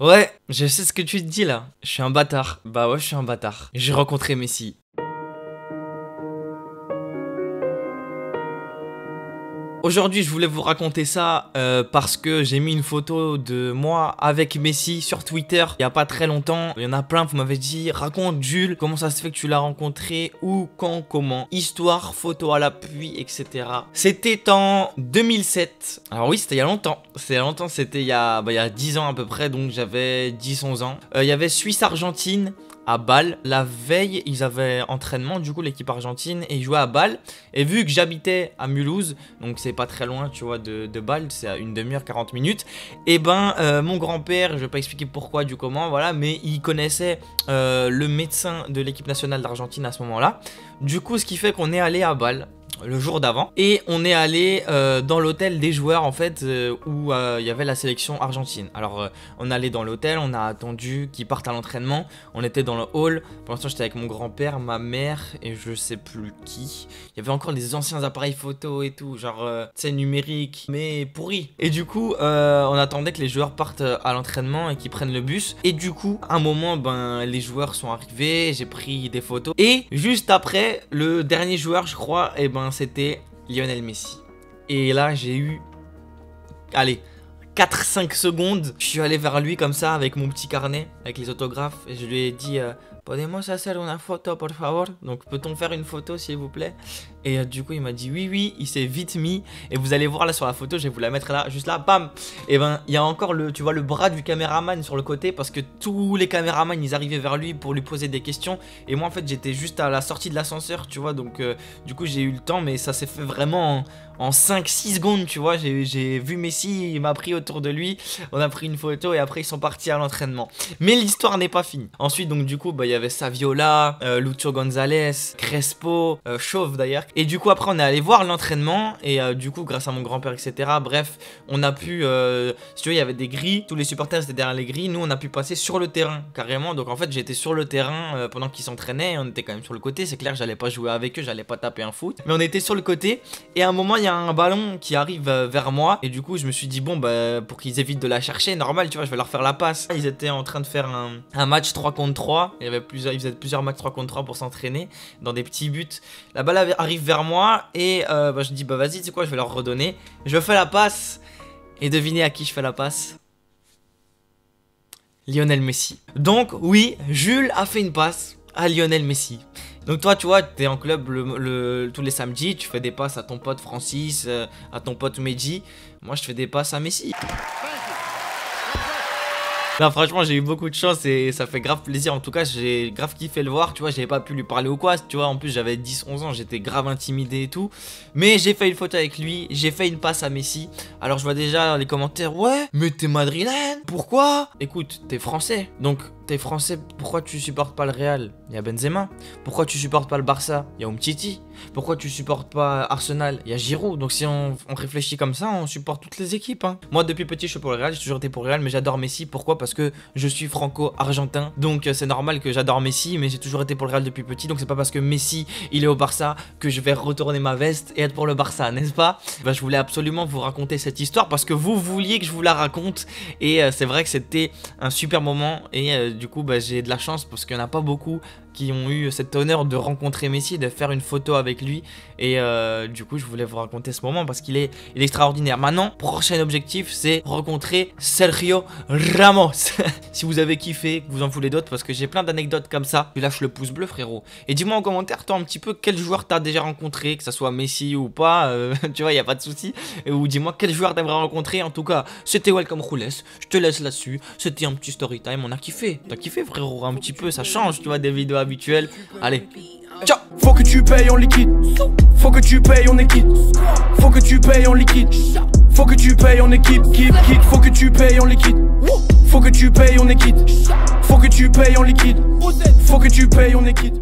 Ouais, je sais ce que tu te dis là. Je suis un bâtard. Bah ouais, je suis un bâtard. J'ai rencontré Messi. Aujourd'hui, je voulais vous raconter ça parce que j'ai mis une photo de moi avec Messi sur Twitter il n'y a pas très longtemps. Il y en a plein, vous m'avez dit, raconte Jules, comment ça se fait que tu l'as rencontré, où, quand, comment, histoire, photo à l'appui, etc. C'était en 2007. Alors oui, c'était il y a longtemps. C'était il y a 10 ans à peu près, donc j'avais 10-11 ans. Il y avait Suisse-Argentine à Bâle. La veille, ils avaient entraînement, du coup, l'équipe argentine, et ils jouaient à Bâle. Et vu que j'habitais à Mulhouse, donc c'est pas très loin, tu vois, de Bâle, c'est à une demi-heure, 40 minutes, et ben, mon grand-père, je vais pas expliquer pourquoi, du comment, voilà, mais il connaissait le médecin de l'équipe nationale d'Argentine à ce moment-là. Du coup, ce qui fait qu'on est allé à Bâle le jour d'avant et on est allé dans l'hôtel des joueurs en fait où il y avait la sélection argentine. Alors on est allé dans l'hôtel, on a attendu qu'ils partent à l'entraînement, on était dans le hall. Pour l'instant j'étais avec mon grand-père, ma mère et je sais plus qui. Il y avait encore des anciens appareils photo et tout, genre tu sais, numérique mais pourri. Et du coup on attendait que les joueurs partent à l'entraînement et qu'ils prennent le bus. Et du coup à un moment ben les joueurs sont arrivés, j'ai pris des photos et juste après le dernier joueur je crois, et ben c'était Lionel Messi. Et là j'ai eu, allez, 4-5 secondes. Je suis allé vers lui comme ça avec mon petit carnet, avec les autographes. Et je lui ai dit, podemos hacer una foto por favor. Donc peut-on faire une photo s'il vous plaît. Et du coup il m'a dit oui oui, il s'est vite mis. Et vous allez voir là sur la photo, je vais vous la mettre là, juste là, bam. Et ben il y a encore le, tu vois, le bras du caméraman sur le côté. Parce que tous les caméramans ils arrivaient vers lui pour lui poser des questions. Et moi en fait j'étais juste à la sortie de l'ascenseur, tu vois. Donc du coup j'ai eu le temps, mais ça s'est fait vraiment en 5-6 secondes, tu vois. J'ai vu Messi, il m'a pris autour de lui. On a pris une photo et après ils sont partis à l'entraînement. Mais l'histoire n'est pas finie. Ensuite donc du coup bah, il y avait Saviola, Lucho Gonzalez, Crespo, Chauve d'ailleurs. Et du coup après on est allé voir l'entraînement. Et du coup grâce à mon grand-père etc. Bref on a pu, si tu veux il y avait des grilles. Tous les supporters étaient derrière les grilles. Nous on a pu passer sur le terrain carrément. Donc en fait j'étais sur le terrain pendant qu'ils s'entraînaient. On était quand même sur le côté. C'est clair j'allais pas jouer avec eux, j'allais pas taper un foot. Mais on était sur le côté. Et à un moment il y a un ballon qui arrive vers moi. Et du coup je me suis dit bon bah pour qu'ils évitent de la chercher, normal tu vois, je vais leur faire la passe. Ils étaient en train de faire un match 3 contre 3. Ils faisaient plusieurs matchs 3 contre 3 pour s'entraîner dans des petits buts. La balle arrive vers moi et bah, je dis bah vas-y tu sais quoi, je vais leur redonner. Je fais la passe et devinez à qui je fais la passe? Lionel Messi. Donc oui, Jules a fait une passe à Lionel Messi. Donc toi tu vois, t'es en club tous les samedis, tu fais des passes à ton pote Francis, à ton pote Medji. Moi je fais des passes à Messi. Non franchement j'ai eu beaucoup de chance et ça fait grave plaisir. En tout cas j'ai grave kiffé le voir. Tu vois j'avais pas pu lui parler ou quoi. Tu vois en plus j'avais 10-11 ans, j'étais grave intimidé et tout. Mais j'ai fait une photo avec lui, j'ai fait une passe à Messi. Alors je vois déjà les commentaires, ouais mais t'es madrilène, pourquoi? Écoute t'es français, donc t'es français, pourquoi tu supportes pas le Real? Il y a Benzema. Pourquoi tu supportes pas le Barça? Il y a Umtiti. Pourquoi tu supportes pas Arsenal? Il y a Giroud. Donc si on réfléchit comme ça, on supporte toutes les équipes hein. Moi depuis petit je suis pour le Real, j'ai toujours été pour le Real, mais j'adore Messi. Pourquoi? Parce que je suis franco-argentin. Donc c'est normal que j'adore Messi, mais j'ai toujours été pour le Real depuis petit. Donc c'est pas parce que Messi il est au Barça que je vais retourner ma veste et être pour le Barça, n'est-ce pas? Bah, je voulais absolument vous raconter cette histoire parce que vous vouliez que je vous la raconte. Et c'est vrai que c'était un super moment. Et du coup bah, j'ai de la chance parce qu'il n'y en a pas beaucoup qui ont eu cet honneur de rencontrer Messi, de faire une photo avec lui. Et du coup je voulais vous raconter ce moment parce qu'il est extraordinaire. Maintenant prochain objectif c'est rencontrer Sergio Ramos. Si vous avez kiffé, que vous en voulez d'autres, parce que j'ai plein d'anecdotes comme ça, tu lâches le pouce bleu frérot. Et dis-moi en commentaire toi un petit peu quel joueur t'as déjà rencontré, que ça soit Messi ou pas, tu vois y a pas de souci. Ou dis-moi quel joueur t'aimerais rencontrer. En tout cas c'était Welcome Roules, je te laisse là-dessus. C'était un petit story time, on a kiffé. T'as kiffé frérot un petit peu, ça change tu vois des vidéos habituelles. Allez, ciao. Faut que tu payes en liquide. Faut que tu payes en équipe. Faut que tu payes en liquide. Faut que tu payes en équipe. Faut que tu payes en liquide. Faut que tu payes en équipe. Faut que tu payes en liquide. Faut que tu payes en équipe.